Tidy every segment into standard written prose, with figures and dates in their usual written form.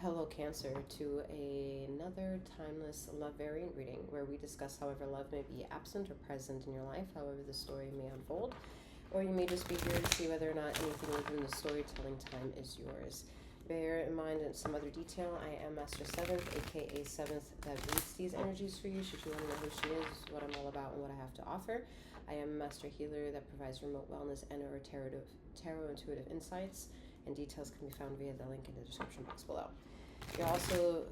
Hello, Cancer, to another timeless love variant reading where we discuss however love may be absent or present in your life, however the story may unfold, or you may just be here to see whether or not anything within the storytelling time is yours. Bear in mind and some other detail, I am Master 7th, aka 7th, that reads these energies for you should you want to know who she is, what I'm all about, and what I have to offer. I am a Master Healer that provides remote wellness and or tarot intuitive insights, and details can be found via the link in the description box below. You'll also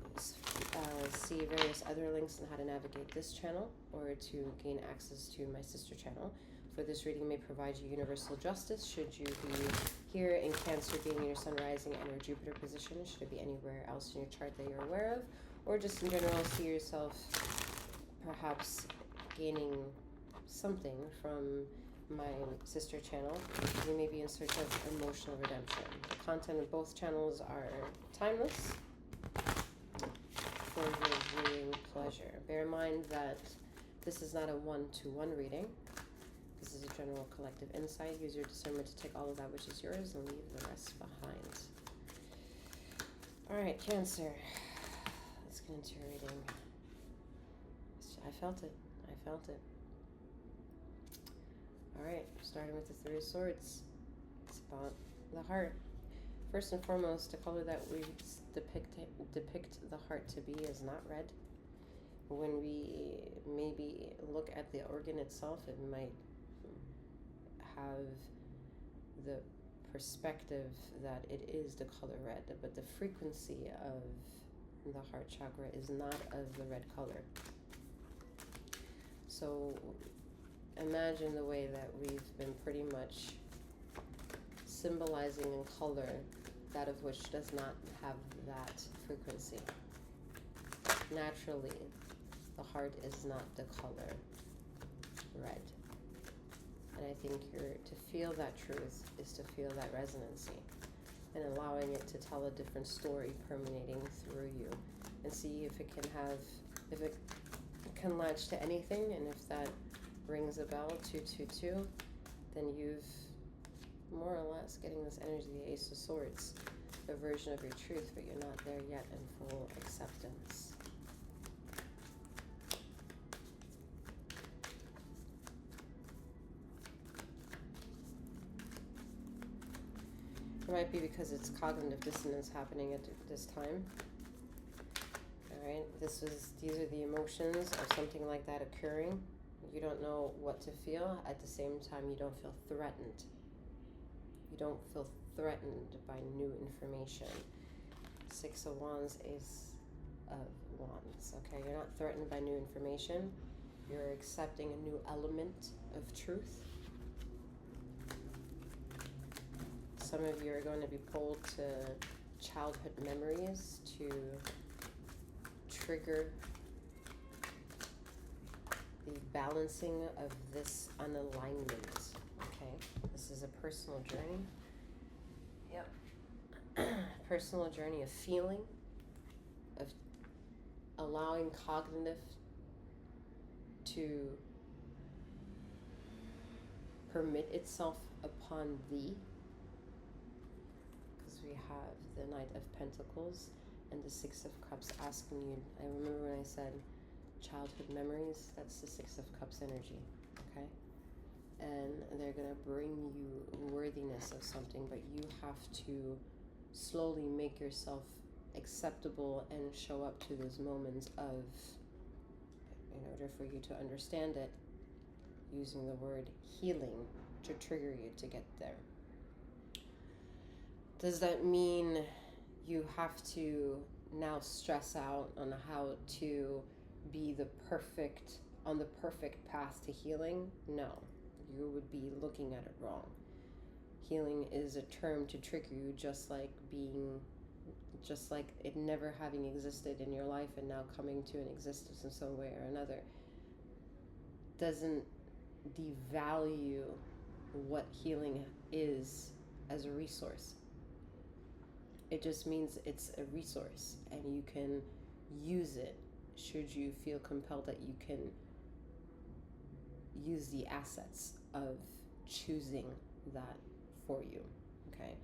see various other links on how to navigate this channel or to gain access to my sister channel. For this reading may provide you universal justice should you be here in Cancer being in your Sun rising and or Jupiter position, should it be anywhere else in your chart that you're aware of, or just in general see yourself perhaps gaining something from my sister channel. You may be in search of emotional redemption. The content of both channels are timeless for your viewing pleasure. Bear in mind that this is not a one-to-one reading. This is a general collective insight. Use your discernment to take all of that which is yours and leave the rest behind. All right, Cancer. Let's get into your reading. I felt it. I felt it. All right, starting with the Three of Swords. It's about the heart. First and foremost, the color that we depict the heart to be is not red. When we maybe look at the organ itself, it might have the perspective that it is the color red, but the frequency of the heart chakra is not of the red color. So imagine the way that we've been pretty much symbolizing in color that of which does not have that frequency. Naturally, the heart is not the color red. And I think to feel that truth is to feel that resonancy and allowing it to tell a different story permeating through you, and see if it can latch to anything. And if that rings a bell, 222, then you've more or less getting this energy, the Ace of Swords, a version of your truth, but you're not there yet in full acceptance. It might be because it's cognitive dissonance happening at this time. All right, these are the emotions of something like that occurring. You don't know what to feel. At the same time, you don't feel threatened. You don't feel threatened by new information. Six of Wands, Ace of Wands. Okay, you're not threatened by new information. You're accepting a new element of truth. Some of you are going to be pulled to childhood memories to trigger the balancing of this unalignment. Okay, this is a personal journey. Yep. Personal journey of feeling, of allowing cognitive to permit itself upon thee. Because we have the Knight of Pentacles and the Six of Cups asking you. I remember when I said childhood memories, that's the Six of Cups energy, okay? And they're going to bring you worthiness of something, but you have to slowly make yourself acceptable and show up to those moments of, in order for you to understand it, using the word healing to trigger you to get there. Does that mean you have to now stress out on how to be on the perfect path to healing? No, you would be looking at it wrong. Healing is a term to trigger you, just like it never having existed in your life and now coming to an existence in some way or another. Doesn't devalue what healing is as a resource. It just means it's a resource and you can use it should you feel compelled that you can use the assets of choosing that for you, okay?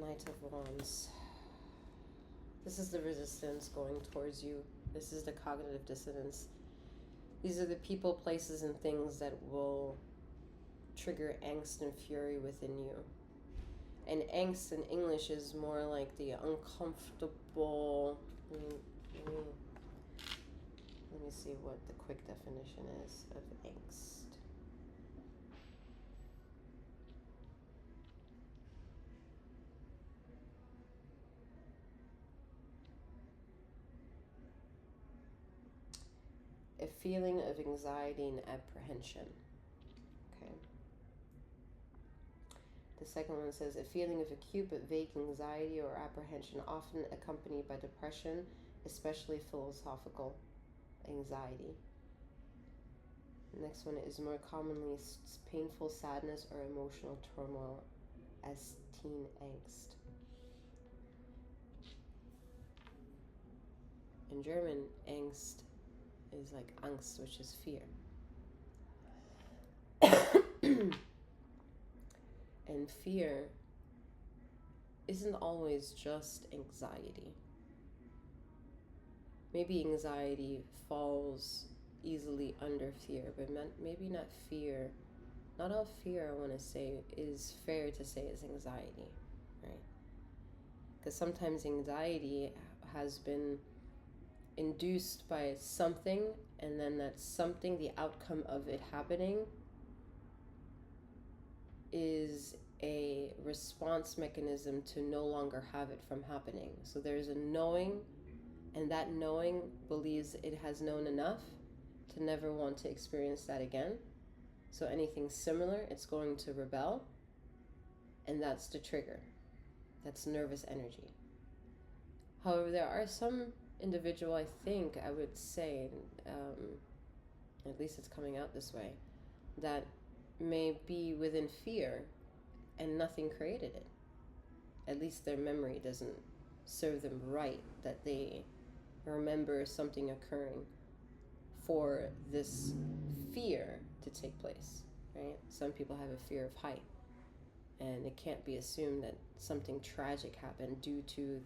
Knight of Wands. This is the resistance going towards you. This is the cognitive dissonance. These are the people, places, and things that will trigger angst and fury within you. And angst in English is more like the uncomfortable. Let me see what the quick definition is of angst. A feeling of anxiety and apprehension. Okay. The second one says a feeling of acute but vague anxiety or apprehension, often accompanied by depression, especially philosophical anxiety. The next one is more commonly painful sadness or emotional turmoil as teen angst. In German, angst is like Angst, which is fear. And fear isn't always just anxiety. Maybe anxiety falls easily under fear, but maybe not fear. Not all fear, I want to say, is fair to say is anxiety, right? Because sometimes anxiety has been induced by something, and then that something, the outcome of it happening, is a response mechanism to no longer have it from happening. So there's a knowing, and that knowing believes it has known enough to never want to experience that again. So anything similar, it's going to rebel, and that's the trigger. That's nervous energy. However, there are some individual, I think, I would say, at least it's coming out this way, that may be within fear and nothing created it. At least their memory doesn't serve them right, that they remember something occurring for this fear to take place, right? Some people have a fear of height, and it can't be assumed that something tragic happened due to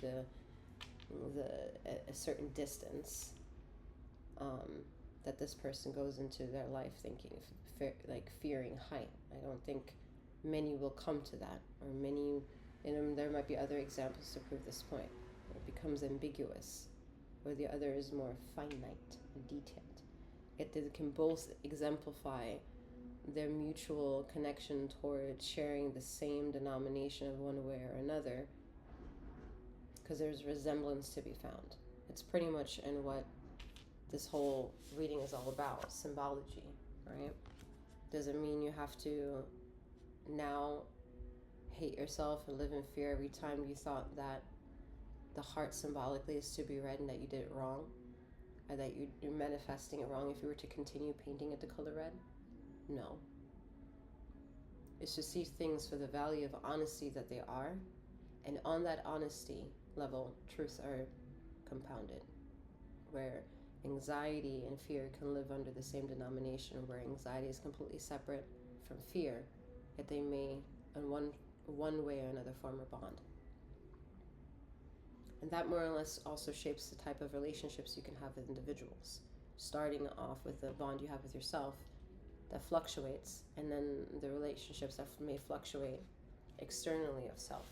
a certain distance, that this person goes into their life thinking, fearing height. I don't think many will come to that, or many, there might be other examples to prove this point. It becomes ambiguous, where the other is more finite and detailed. Yet they can both exemplify their mutual connection towards sharing the same denomination of one way or another, because there's resemblance to be found. It's pretty much in what this whole reading is all about, symbology, right? Doesn't mean you have to now hate yourself and live in fear every time you thought that the heart symbolically is to be red and that you did it wrong, or that you're manifesting it wrong if you were to continue painting it the color red. No. It's to see things for the value of honesty that they are, and on that honesty level, truths are compounded, where anxiety and fear can live under the same denomination, where anxiety is completely separate from fear, yet they may, in one way or another, form a bond. And that more or less also shapes the type of relationships you can have with individuals, starting off with the bond you have with yourself that fluctuates, and then the relationships that may fluctuate externally of self.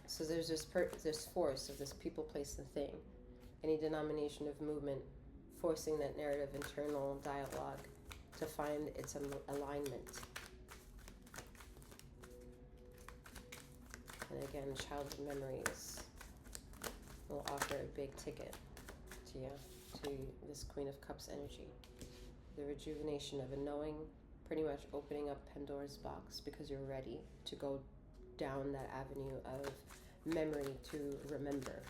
So there's this force of this people, place, and thing, any denomination of movement, forcing that narrative internal dialogue to find its alignment. And again, childhood memories will offer a big ticket to you, to this Queen of Cups energy. The rejuvenation of a knowing, pretty much opening up Pandora's box, because you're ready to go down that avenue of memory to remember.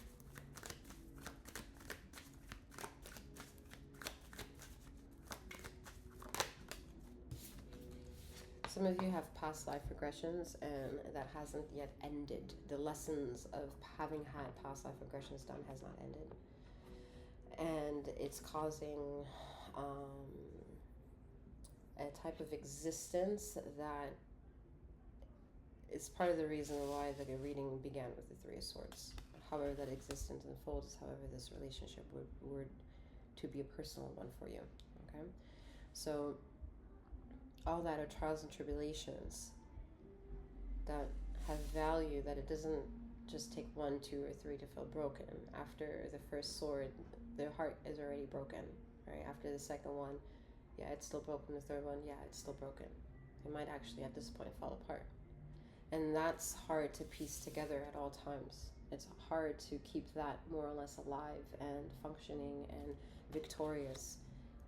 Some of you have past life regressions, and that hasn't yet ended. The lessons of having had past life regressions done has not ended. And it's causing a type of existence that is part of the reason why the reading began with the Three of Swords. However that existence unfolds, however this relationship would to be a personal one for you. Okay, so all that are trials and tribulations that have value, that it doesn't just take 1, 2, or 3 to feel broken. After the first sword, the heart is already broken, right? After the second one, yeah, it's still broken. The third one, yeah, it's still broken. It might actually at this point fall apart. And that's hard to piece together at all times. It's hard to keep that more or less alive and functioning and victorious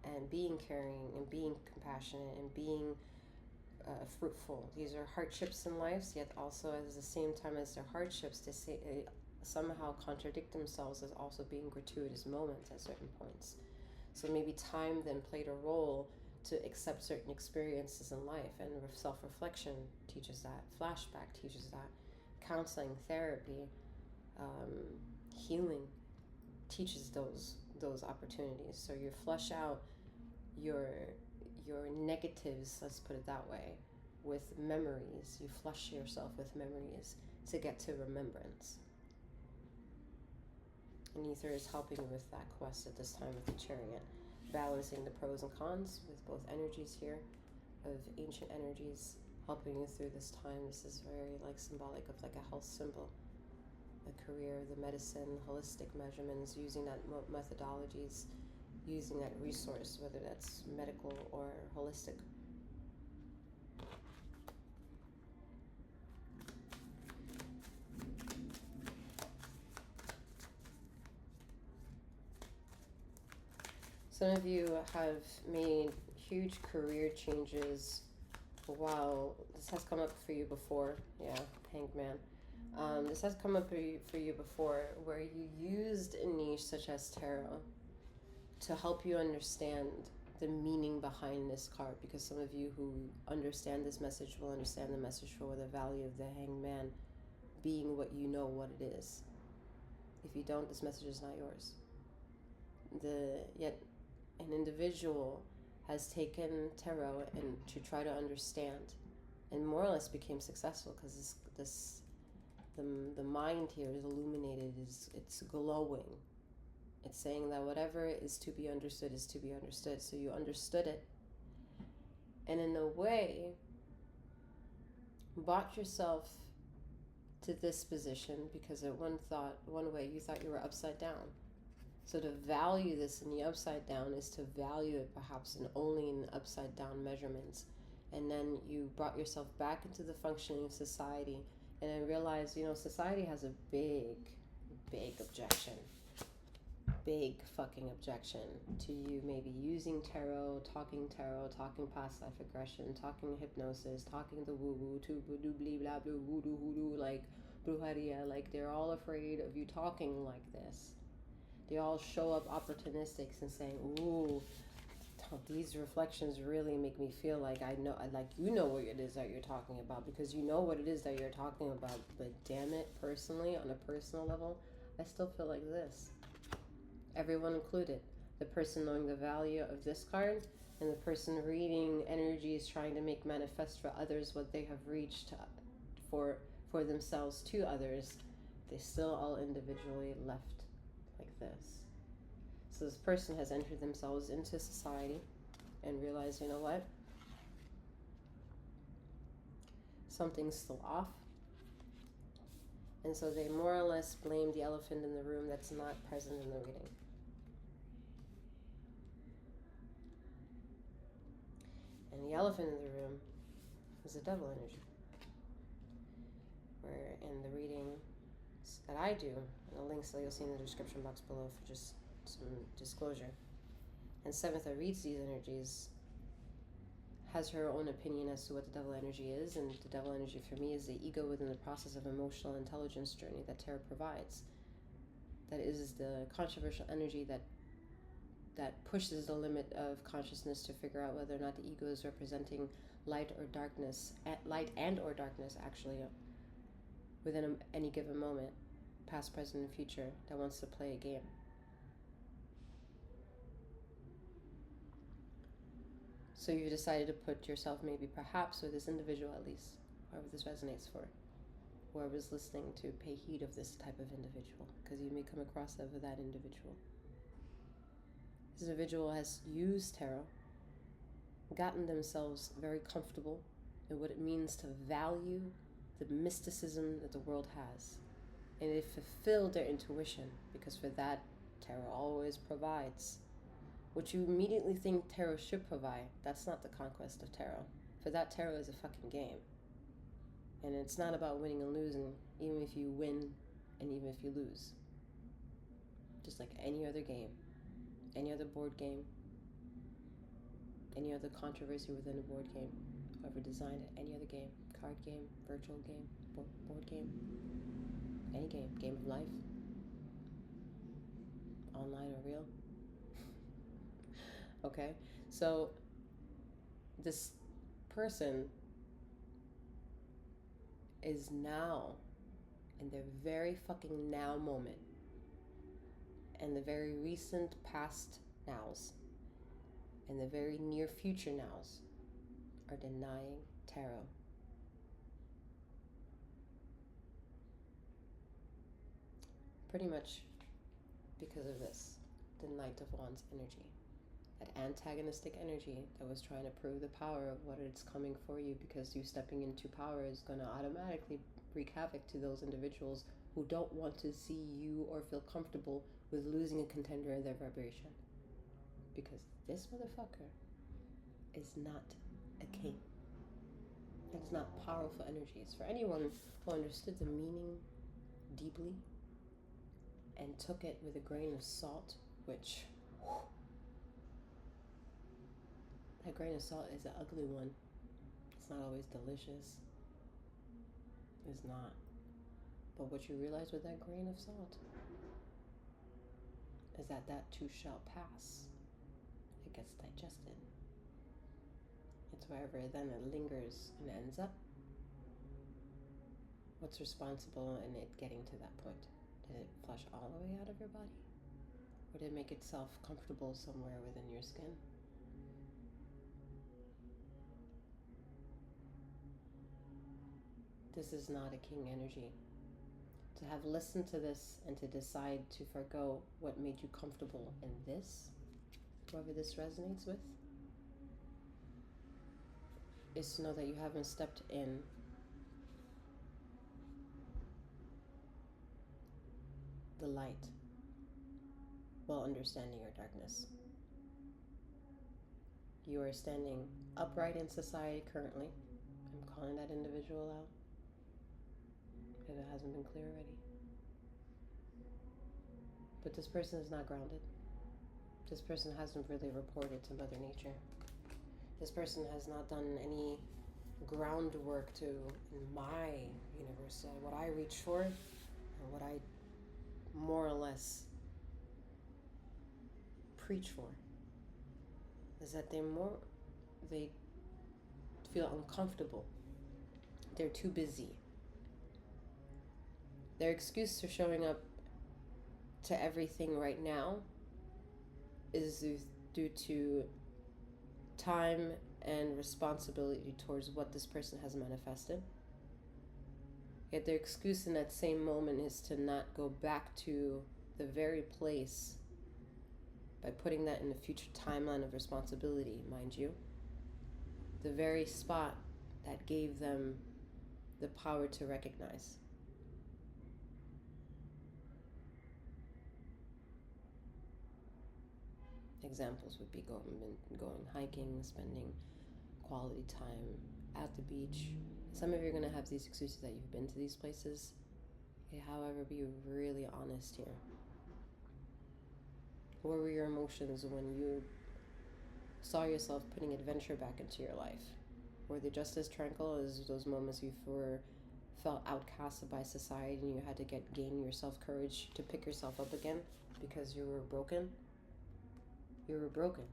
and being caring and being compassionate and being fruitful. These are hardships in life, yet also at the same time as they're hardships, they say, somehow contradict themselves as also being gratuitous moments at certain points. So maybe time then played a role to accept certain experiences in life, and self-reflection teaches that, flashback teaches that, counseling, therapy, healing teaches those opportunities. So you flush out your negatives, let's put it that way, with memories. You flush yourself with memories to get to remembrance. And Ether is helping with that quest at this time with the Chariot, balancing the pros and cons with both energies here of ancient energies, helping you through this time. This is very like symbolic of like a health symbol, a career, the medicine, holistic measurements, using that methodologies, using that resource, whether that's medical or holistic. Some of you have made huge career changes. Wow, this has come up for you before. Yeah, Hanged Man. This has come up for you before, where you used a niche such as tarot to help you understand the meaning behind this card, because some of you who understand this message will understand the message for the value of the Hanged Man being what you know what it is. If you don't, this message is not yours. Yet an individual has taken tarot and to try to understand, and more or less became successful, because the mind here is illuminated, it's glowing. It's saying that whatever is to be understood is to be understood. So you understood it, and in a way brought yourself to this position, because at one way you thought you were upside down. So to value this in the upside down is to value it perhaps in only in upside down measurements. And then you brought yourself back into the functioning of society, and I realized, society has a big objection. Big fucking objection to you maybe using tarot, talking past life regression, talking hypnosis, talking the woo-woo, to blah blah blah, voodoo, hoodoo, like brujeria. Like, they're all afraid of you talking like this. They all show up opportunistics and saying, ooh, these reflections really make me feel like I know, like, you know what it is that you're talking about, because you know what it is that you're talking about. But damn it, personally, on a personal level, I still feel like this. Everyone included. The person knowing the value of this card, and the person reading energies trying to make manifest for others what they have reached for themselves to others, they still all individually left like this. So this person has entered themselves into society and realized, you know what? Something's still off. And so they more or less blame the elephant in the room that's not present in the reading. And the elephant in the room is the devil energy. Where in the reading that I do, and the links that you'll see in the description box below for just some disclosure, and Seventh that reads these energies has her own opinion as to what the devil energy is, and the devil energy for me is the ego within the process of emotional intelligence journey that tarot provides. That is the controversial energy that pushes the limit of consciousness to figure out whether or not the ego is representing light or darkness, light and or darkness actually, within any given moment, past, present, and future, that wants to play a game. So you decided to put yourself maybe perhaps, or this individual at least, whoever this resonates for, whoever's listening to, pay heed of this type of individual, because you may come across that individual. This individual has used tarot, gotten themselves very comfortable in what it means to value the mysticism that the world has. And they fulfilled their intuition, because for that, tarot always provides. What you immediately think tarot should provide, that's not the conquest of tarot. For that, tarot is a fucking game. And it's not about winning and losing, even if you win and even if you lose. Just like any other game, any other board game, any other controversy within a board game, whoever designed it, any other game, card game, virtual game, board game, any game of life, online or real. Okay, so this person is now in their very fucking now moment, and the very recent past nows and the very near future nows are denying tarot. Pretty much because of this, the Knight of Wands energy. That antagonistic energy that was trying to prove the power of what it's coming for you, because you stepping into power is going to automatically wreak havoc to those individuals who don't want to see you or feel comfortable with losing a contender in their vibration. Because this motherfucker is not a king. It's not powerful energies. For anyone who understood the meaning deeply and took it with a grain of salt, which that grain of salt is an ugly one. It's not always delicious. It's not. But what you realize with that grain of salt is that that too shall pass. It gets digested. It's wherever then it lingers and ends up. What's responsible in it getting to that point? Did it flush all the way out of your body? Or did it make itself comfortable somewhere within your skin? This is not a king energy. To have listened to this and to decide to forgo what made you comfortable in this, whoever this resonates with, is to know that you haven't stepped in the light while understanding your darkness. You are standing upright in society currently. I'm calling that individual out if it hasn't been clear already. But this person is not grounded. This person hasn't really reported to Mother Nature. This person has not done any groundwork to, in my universe, what I reach for and what I more or less preach for is that they feel uncomfortable. They're too busy. Their excuse for showing up to everything right now is due to time and responsibility towards what this person has manifested. Yet their excuse in that same moment is to not go back to the very place by putting that in the future timeline of responsibility, mind you. The very spot that gave them the power to recognize. Examples would be going hiking, spending quality time at the beach. Some of you are going to have these excuses that you've been to these places. Okay, however, be really honest here. What were your emotions when you saw yourself putting adventure back into your life? Were they just as tranquil as those moments you felt outcasted by society and you had to gain your self-courage to pick yourself up again because you were broken? You were broken,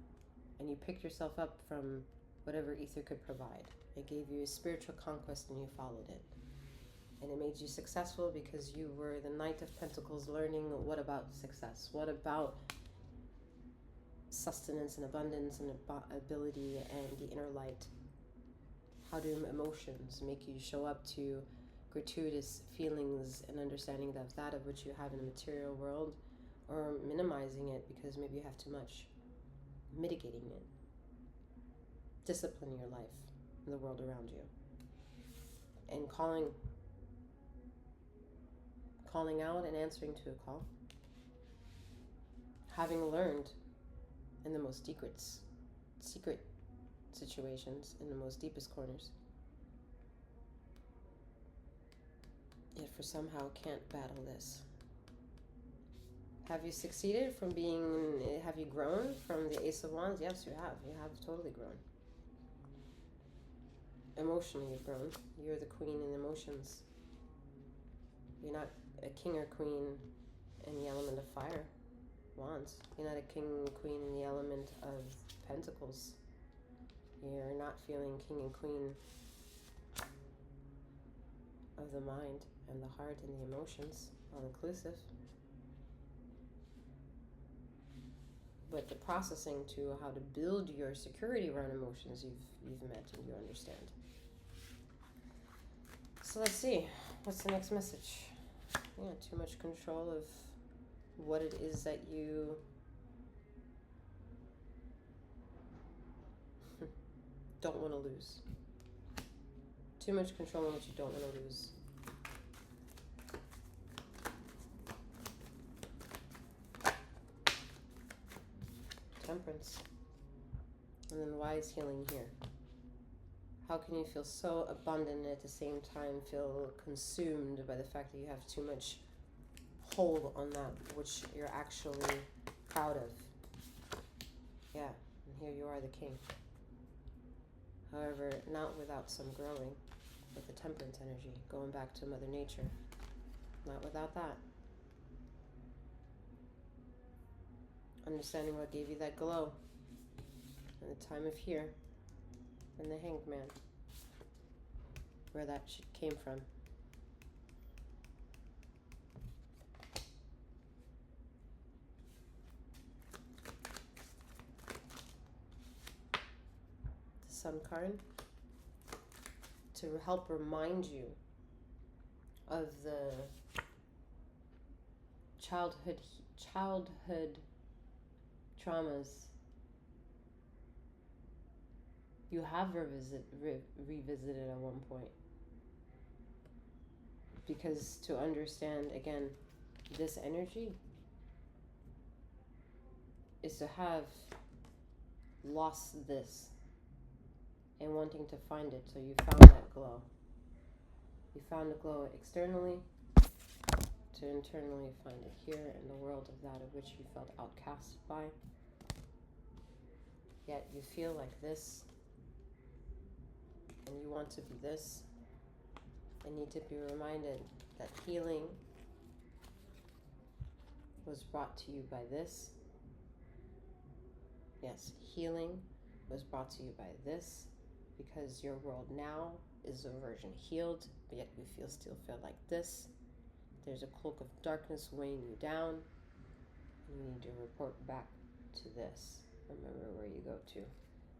and you picked yourself up from whatever ether could provide. It gave you a spiritual conquest and you followed it. And it made you successful because you were the Knight of Pentacles learning what about success? What about sustenance and abundance and ability and the inner light. How do emotions make you show up to gratuitous feelings and understanding of that of which you have in the material world, or minimizing it because maybe you have too much, mitigating it, disciplining your life and the world around you, and calling out and answering to a call, having learned in the most secret situations, in the most deepest corners, yet for somehow can't battle this. Have you succeeded have you grown from the Ace of Wands? Yes, you have. You have totally grown. Emotionally, you've grown. You're the queen in emotions. You're not a king or queen in the element of fire, Wands. You're not a king and queen in the element of Pentacles. You're not feeling king and queen of the mind and the heart and the emotions, all inclusive. But the processing to how to build your security around emotions you've met and you understand. So let's see, what's the next message? Yeah, too much control of what it is that you don't want to lose. Too much control on what you don't want to lose. Temperance. And then wise healing here. How can you feel so abundant and at the same time feel consumed by the fact that you have too much hold on that which you're actually proud of? Yeah, and here you are, the king. However, not without some growing with the temperance energy, going back to Mother Nature. Not without that. Understanding what gave you that glow in the time of here, and the Hanged Man, where that came from. The Sun card, to help remind you of the childhood traumas you have revisited at one point. Because to understand, again, this energy is to have lost this and wanting to find it. So you found that glow. You found the glow externally to internally find it here in the world of that of which you felt outcast by. Yet you feel like this, and you want to be this, and need to be reminded that healing was brought to you by this. Yes, healing was brought to you by this, because your world now is a version healed, but yet you still feel like this. There's a cloak of darkness weighing you down, and you need to report back to this. Remember where you go to.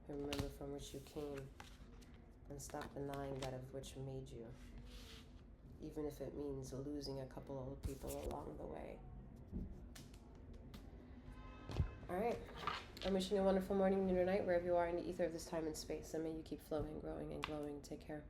Remember from which you came, and stop denying that of which made you, even if it means losing a couple of people along the way. All right. I'm wishing you a wonderful morning, noon, or night, wherever you are in the ether of this time and space, and may you keep flowing, growing, and glowing. Take care.